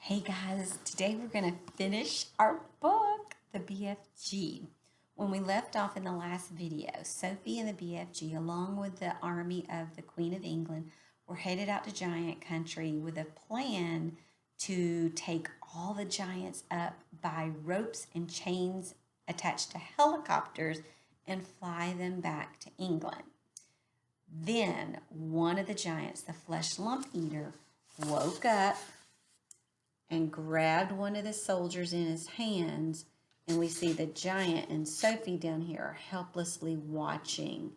Hey guys, today we're going to finish our book, the BFG. When we left off in the last video, Sophie and the BFG, along with the army of the Queen of England, were headed out to Giant Country with a plan to take all the giants up by ropes and chains attached to helicopters and fly them back to England. Then one of the giants, the flesh lump eater, woke up and grabbed one of the soldiers in his hands, and we see the giant and Sophie down here are helplessly watching.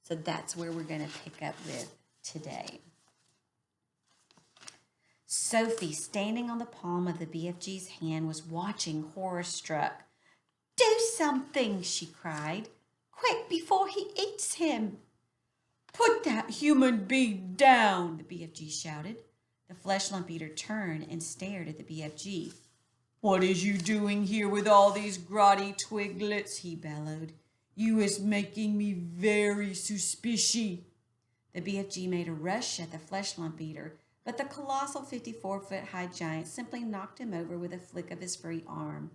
So that's where we're going to pick up with today. Sophie, standing on the palm of the BFG's hand, was watching horror-struck. "Do something," she cried. "Quick, before he eats him." "Put that human being down," the BFG shouted. The flesh lump eater turned and stared at the BFG. "What is you doing here with all these grotty twiglets?" he bellowed. "You is making me very suspicious." The BFG made a rush at the flesh lump eater, but the colossal 54-foot-high giant simply knocked him over with a flick of his free arm.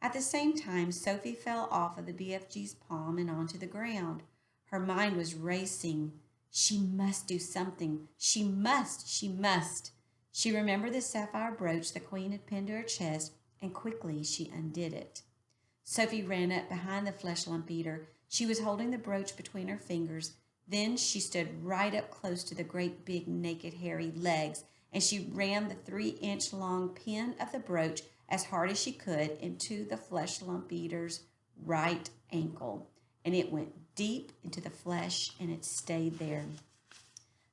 At the same time, Sophie fell off of the BFG's palm and onto the ground. Her mind was racing. She must do something. She must. She remembered the sapphire brooch the queen had pinned to her chest, and quickly she undid it. Sophie ran up behind the flesh lump eater. She was holding the brooch between her fingers. Then she stood right up close to the great big naked hairy legs, and she rammed the 3-inch long pin of the brooch as hard as she could into the flesh lump eater's right ankle, and it went deep into the flesh and it stayed there.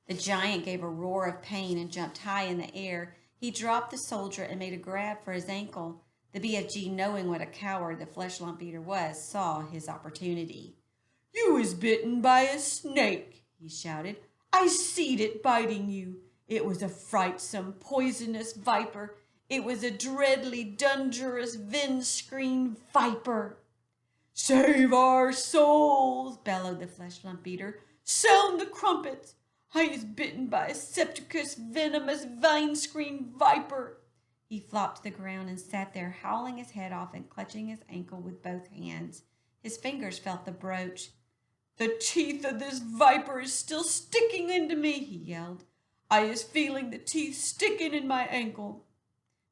The giant gave a roar of pain and jumped high in the air. He dropped the soldier and made a grab for his ankle. The BFG, knowing what a coward the flesh lump eater was, saw his opportunity. "You was bitten by a snake," he shouted. "I seed it biting you. It was a frightsome, poisonous viper. It was a dreadly, dangerous, vin-screen viper." "Save our souls," bellowed the flesh lump eater. "Sound the crumpets. I is bitten by a septicus venomous vine-screen viper." He flopped to the ground and sat there, howling his head off and clutching his ankle with both hands. His fingers felt the brooch. "The teeth of this viper is still sticking into me," he yelled. "I is feeling the teeth sticking in my ankle."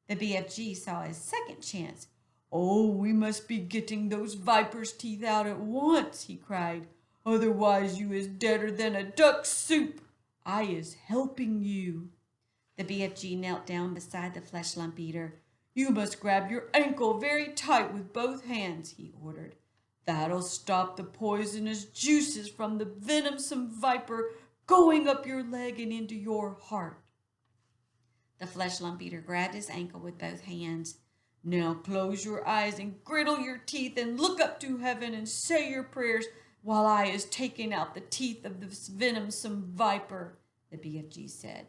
The BFG saw his second chance. "Oh, we must be getting those viper's teeth out at once," he cried. "Otherwise you is deader than a duck's soup. I is helping you." The BFG knelt down beside the flesh lump eater. "You must grab your ankle very tight with both hands," he ordered. "That'll stop the poisonous juices from the venomsome viper going up your leg and into your heart." The flesh lump eater grabbed his ankle with both hands. "Now close your eyes and grittle your teeth and look up to heaven and say your prayers while I is taking out the teeth of this venomsome viper," the BFG said.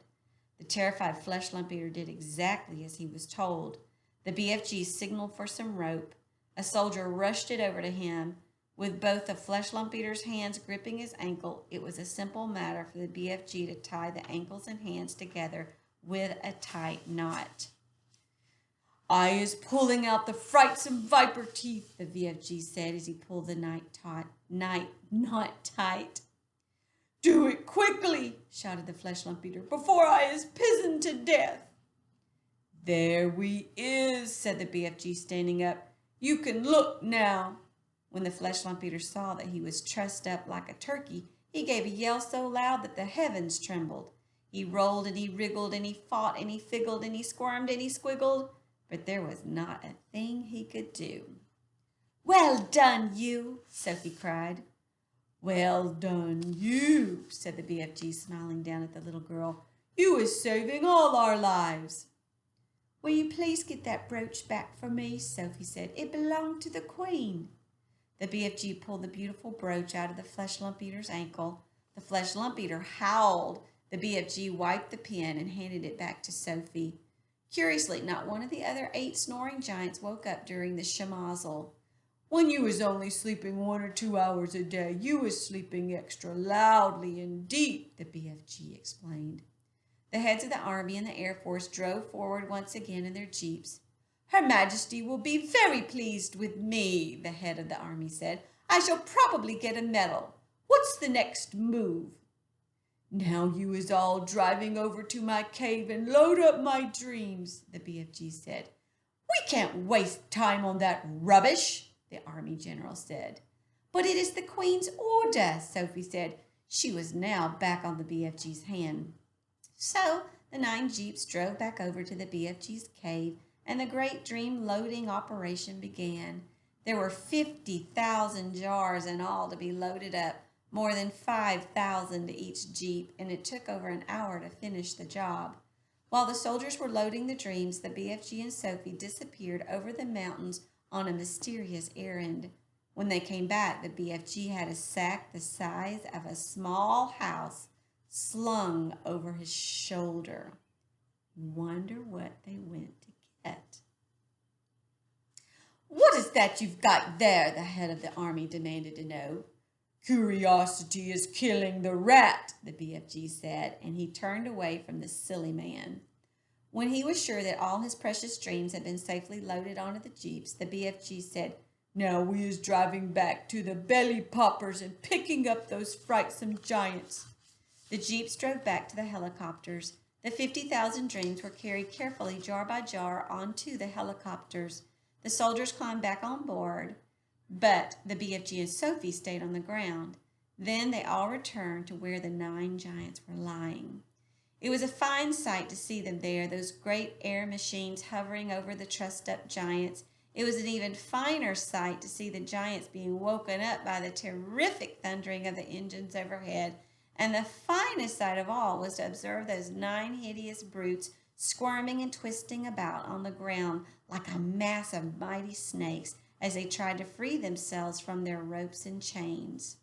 The terrified flesh lump eater did exactly as he was told. The BFG signaled for some rope. A soldier rushed it over to him. With both the flesh lump eater's hands gripping his ankle, it was a simple matter for the BFG to tie the ankles and hands together with a tight knot. "I is pulling out the frightsome viper teeth," the VFG said as he pulled the knot tight. "Do it quickly," shouted the flesh lump eater, "before I is pizened to death." "There we is," said the BFG, standing up. "You can look now." When the flesh lump eater saw that he was trussed up like a turkey, he gave a yell so loud that the heavens trembled. He rolled and he wriggled and he fought and he figgled and he squirmed and he squiggled, but there was not a thing he could do. "Well done, you," Sophie cried. "Well done, you," said the BFG, smiling down at the little girl. "You is saving all our lives." "Will you please get that brooch back for me?" Sophie said. "It belonged to the queen." The BFG pulled the beautiful brooch out of the flesh lump eater's ankle. The flesh lump eater howled. The BFG wiped the pin and handed it back to Sophie. Curiously, not one of the other 8 snoring giants woke up during the schmozzle. "When you was only sleeping 1 or 2 hours a day, you was sleeping extra loudly and deep," the BFG explained. The heads of the Army and the Air Force drove forward once again in their jeeps. "Her Majesty will be very pleased with me," the head of the Army said. "I shall probably get a medal. What's the next move?" "Now you is all driving over to my cave and load up my dreams," the BFG said. "We can't waste time on that rubbish," the Army general said. "But it is the Queen's order," Sophie said. She was now back on the BFG's hand. So the 9 jeeps drove back over to the BFG's cave, and the great dream loading operation began. There were 50,000 jars in all to be loaded up, more than 5,000 to each jeep, and it took over an hour to finish the job. While the soldiers were loading the dreams, the BFG and Sophie disappeared over the mountains on a mysterious errand. When they came back, the BFG had a sack the size of a small house slung over his shoulder. Wonder what they went to get. "What is that you've got there?" the head of the Army demanded to know. "Curiosity is killing the rat," the BFG said, and he turned away from the silly man. When he was sure that all his precious dreams had been safely loaded onto the jeeps, the BFG said, "Now we is driving back to the belly poppers and picking up those frightsome giants." The jeeps drove back to the helicopters. The 50,000 dreams were carried carefully, jar by jar, onto the helicopters. The soldiers climbed back on board, but the BFG and Sophie stayed on the ground. Then they all returned to where the 9 giants were lying. It was a fine sight to see them there, those great air machines hovering over the trussed-up giants. It was an even finer sight to see the giants being woken up by the terrific thundering of the engines overhead. And the finest sight of all was to observe those 9 hideous brutes squirming and twisting about on the ground like a mass of mighty snakes as they tried to free themselves from their ropes and chains.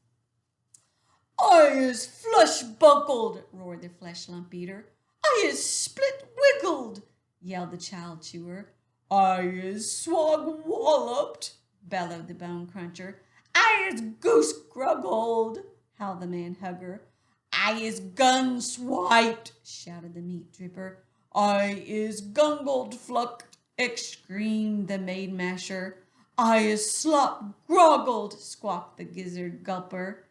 "I is flush-buckled," roared the flesh lump eater. "I is split-wiggled," yelled the child chewer. "I is swog-walloped," bellowed the bone cruncher. "I is goose-gruggled," howled the man hugger. "I is gun-swiped," shouted the meat dripper. "I is gungled-flucked," screamed the maid masher. "I is slop-groggled," squawked the gizzard gulper.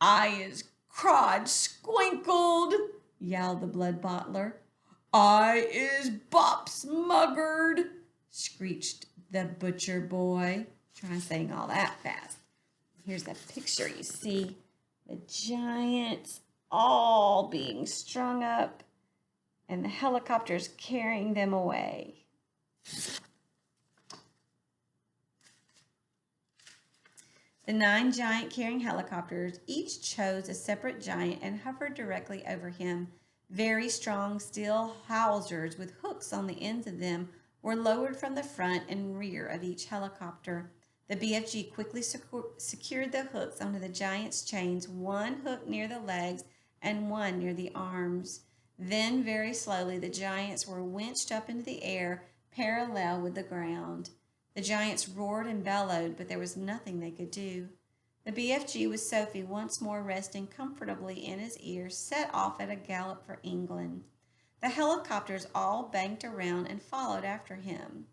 "I is crod-squinkled," yowled the blood bottler. "I is bop-smuggered," screeched the butcher boy. Try saying all that fast. Here's a picture. You see the giants all being strung up and the helicopters carrying them away. The 9 giant carrying helicopters each chose a separate giant and hovered directly over him. Very strong steel hawsers with hooks on the ends of them were lowered from the front and rear of each helicopter. The BFG quickly secured the hooks onto the giant's chains, one hook near the legs and one near the arms. Then, very slowly, the giants were winched up into the air, parallel with the ground. The giants roared and bellowed, but there was nothing they could do. The BFG, with Sophie once more resting comfortably in his ear, set off at a gallop for England. The helicopters all banked around and followed after him.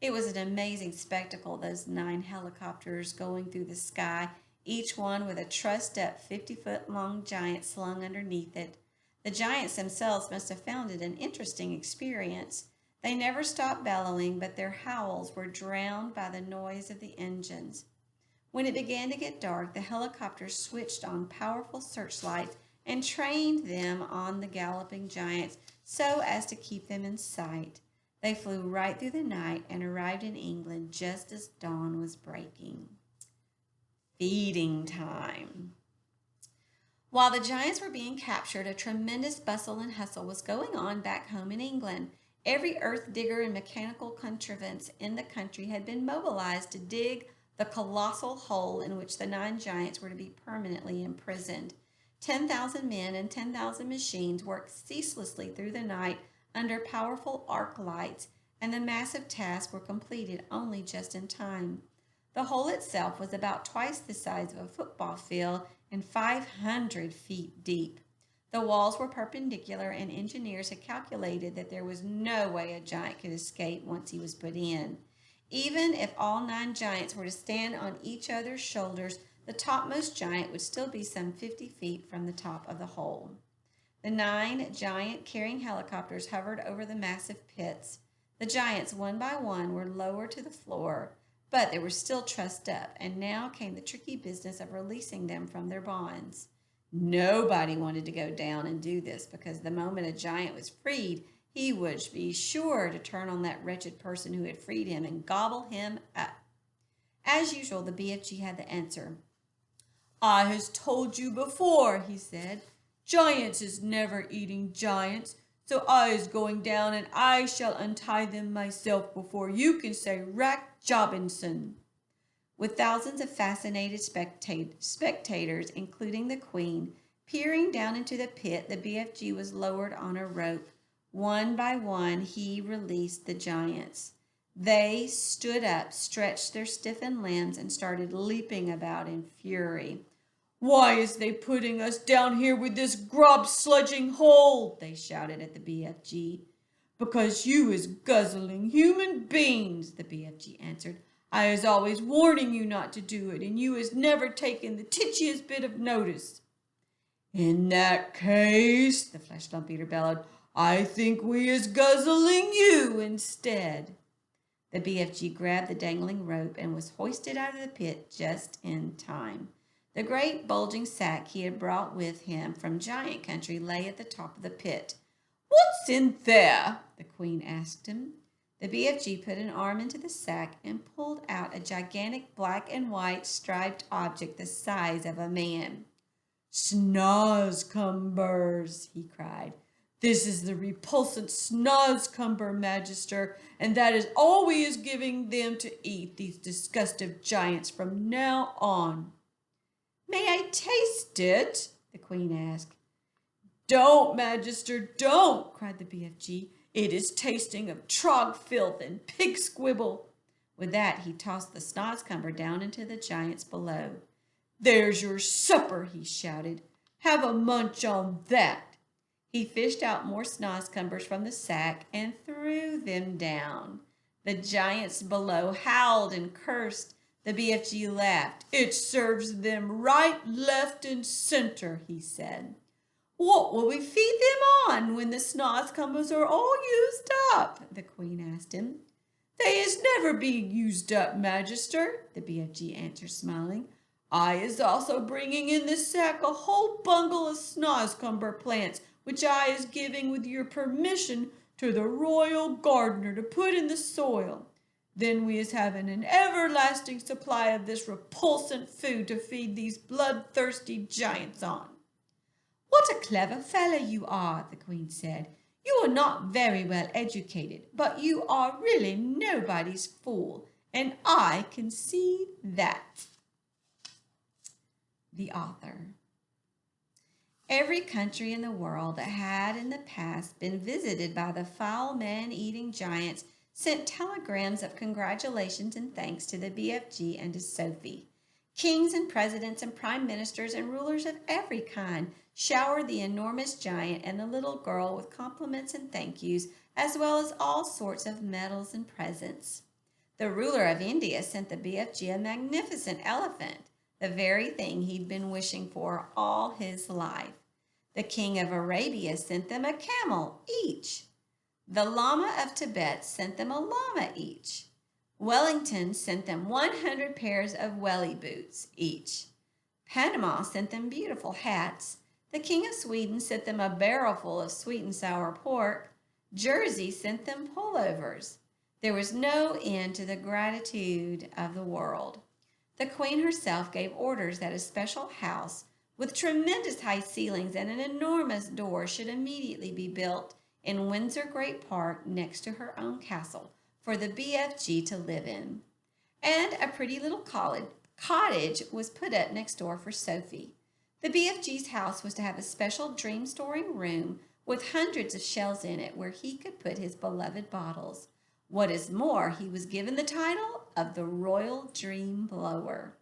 It was an amazing spectacle, those 9 helicopters going through the sky, each one with a trussed-up 50-foot-long giant slung underneath it. The giants themselves must have found it an interesting experience. They never stopped bellowing, but their howls were drowned by the noise of the engines. When it began to get dark, the helicopters switched on powerful searchlights and trained them on the galloping giants so as to keep them in sight. They flew right through the night and arrived in England just as dawn was breaking. Feeding time. While the giants were being captured, a tremendous bustle and hustle was going on back home in England. Every earth digger and mechanical contrivance in the country had been mobilized to dig the colossal hole in which the 9 giants were to be permanently imprisoned. 10,000 men and 10,000 machines worked ceaselessly through the night under powerful arc lights, and the massive tasks were completed only just in time. The hole itself was about twice the size of a football field and 500 feet deep. The walls were perpendicular, and engineers had calculated that there was no way a giant could escape once he was put in. Even if all 9 giants were to stand on each other's shoulders, the topmost giant would still be some 50 feet from the top of the hole. The 9 giant carrying helicopters hovered over the massive pits. The giants, one by one, were lowered to the floor, but they were still trussed up, and now came the tricky business of releasing them from their bonds. Nobody wanted to go down and do this because the moment a giant was freed, he would be sure to turn on that wretched person who had freed him and gobble him up. As usual, the BFG had the answer. "I has told you before," he said. "Giants is never eating giants, so I is going down and I shall untie them myself before you can say Rack Jobinson." With thousands of fascinated spectators, including the Queen, peering down into the pit, the BFG was lowered on a rope. One by one, he released the giants. They stood up, stretched their stiffened limbs, and started leaping about in fury. "Why is they putting us down here with this grub sludging hole?" they shouted at the BFG. "Because you is guzzling human beings," the BFG answered. "I is always warning you not to do it, and you is never taken the titchiest bit of notice." "In that case," the flesh lump eater bellowed, "I think we is guzzling you instead." The BFG grabbed the dangling rope and was hoisted out of the pit just in time. The great bulging sack he had brought with him from Giant Country lay at the top of the pit. "What's in there?" the Queen asked him. The BFG put an arm into the sack and pulled out a gigantic black and white striped object the size of a man. "Snozcumbers," he cried. "This is the repulsant snozcumber, Magister, and that is all we is giving them to eat, these disgustive giants, from now on." "May I taste it?" the Queen asked. "Don't, Magister, don't," cried the BFG. "It is tasting of trog filth and pig squibble." With that, he tossed the snozcumber down into the giants below. "There's your supper," he shouted. "Have a munch on that." He fished out more snozcumbers from the sack and threw them down. The giants below howled and cursed. The BFG laughed. "It serves them right, left, and center," he said. "What will we feed them on when the snozcumbers are all used up?" the Queen asked him. "They is never being used up, Magister," the BFG answered, smiling. "I is also bringing in this sack a whole bungle of snozcumber plants, which I is giving with your permission to the royal gardener to put in the soil. Then we is having an everlasting supply of this repulsant food to feed these bloodthirsty giants on." "What a clever fellow you are," the Queen said. "You are not very well educated, but you are really nobody's fool, and I can see that." The author. Every country in the world that had in the past been visited by the foul man-eating giants sent telegrams of congratulations and thanks to the BFG and to Sophie. Kings and presidents and prime ministers and rulers of every kind showered the enormous giant and the little girl with compliments and thank yous, as well as all sorts of medals and presents. The ruler of India sent the BFG a magnificent elephant, the very thing he'd been wishing for all his life. The king of Arabia sent them a camel each. The Lama of Tibet sent them a llama each. Wellington sent them 100 pairs of welly boots each. Panama sent them beautiful hats. The king of Sweden sent them a barrelful of sweet and sour pork. Jersey sent them pullovers. There was no end to the gratitude of the world. The Queen herself gave orders that a special house with tremendous high ceilings and an enormous door should immediately be built in Windsor Great Park next to her own castle for the BFG to live in. And a pretty little cottage was put up next door for Sophie. The BFG's house was to have a special dream storing room with hundreds of shelves in it where he could put his beloved bottles. What is more, he was given the title of the Royal Dream Blower.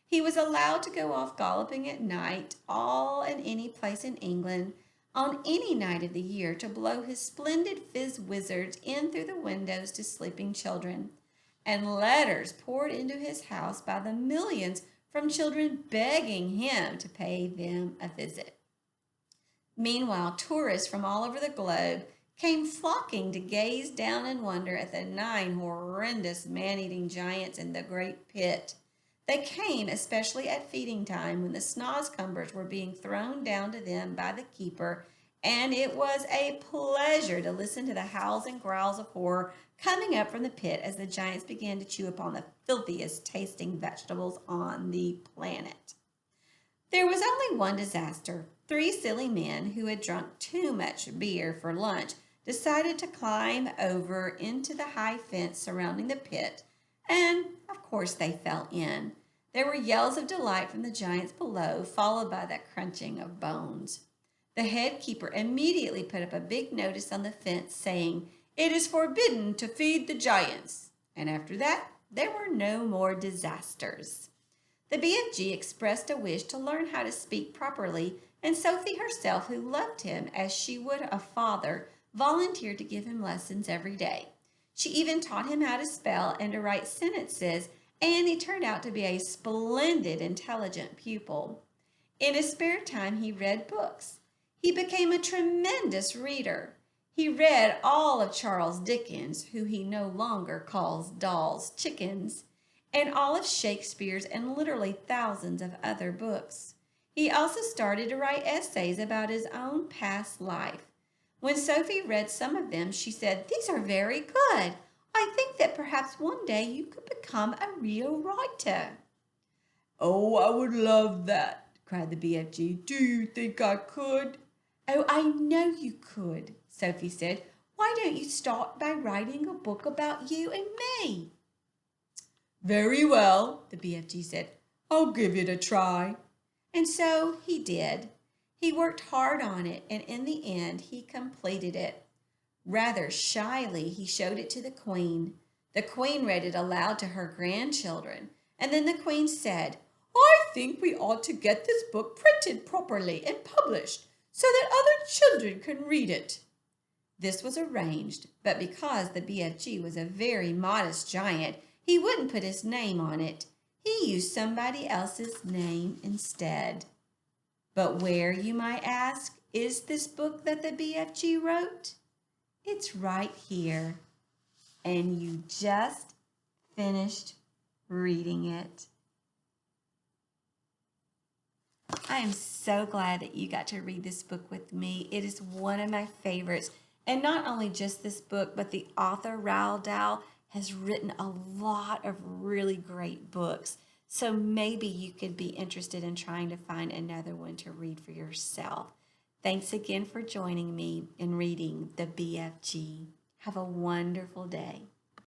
He was allowed to go off galloping at night, all and any place in England, on any night of the year to blow his splendid fizz wizards in through the windows to sleeping children. And letters poured into his house by the millions from children begging him to pay them a visit. Meanwhile, tourists from all over the globe came flocking to gaze down in wonder at the 9 horrendous man-eating giants in the great pit. They came especially at feeding time when the snozcumbers were being thrown down to them by the keeper, and it was a pleasure to listen to the howls and growls of horror coming up from the pit as the giants began to chew upon the filthiest tasting vegetables on the planet. There was only one disaster. 3 silly men who had drunk too much beer for lunch decided to climb over into the high fence surrounding the pit, and of course they fell in. There were yells of delight from the giants below, followed by the crunching of bones. The head keeper immediately put up a big notice on the fence saying, "It is forbidden to feed the giants." And after that, there were no more disasters. The BFG expressed a wish to learn how to speak properly, and Sophie herself, who loved him as she would a father, volunteered to give him lessons every day. She even taught him how to spell and to write sentences, and he turned out to be a splendid, intelligent pupil. In his spare time, he read books. He became a tremendous reader. He read all of Charles Dickens, who he no longer calls dolls chickens, and all of Shakespeare's and literally thousands of other books. He also started to write essays about his own past life. When Sophie read some of them, she said, "These are very good. I think that perhaps one day you could become a real writer." "Oh, I would love that," cried the BFG. "Do you think I could?" "Oh, I know you could," Sophie said. "Why don't you start by writing a book about you and me?" "Very well," the BFG said. "I'll give it a try." And so he did. He worked hard on it, and in the end, he completed it. Rather shyly, he showed it to the Queen. The Queen read it aloud to her grandchildren, and then the Queen said, "I think we ought to get this book printed properly and published so that other children can read it." This was arranged, but because the BFG was a very modest giant, he wouldn't put his name on it. He used somebody else's name instead. But where, you might ask, is this book that the BFG wrote? It's right here, and you just finished reading it. I am so glad that you got to read this book with me. It is one of my favorites. And not only just this book, but the author, Roald Dahl, has written a lot of really great books. So maybe you could be interested in trying to find another one to read for yourself. Thanks again for joining me in reading the BFG. Have a wonderful day.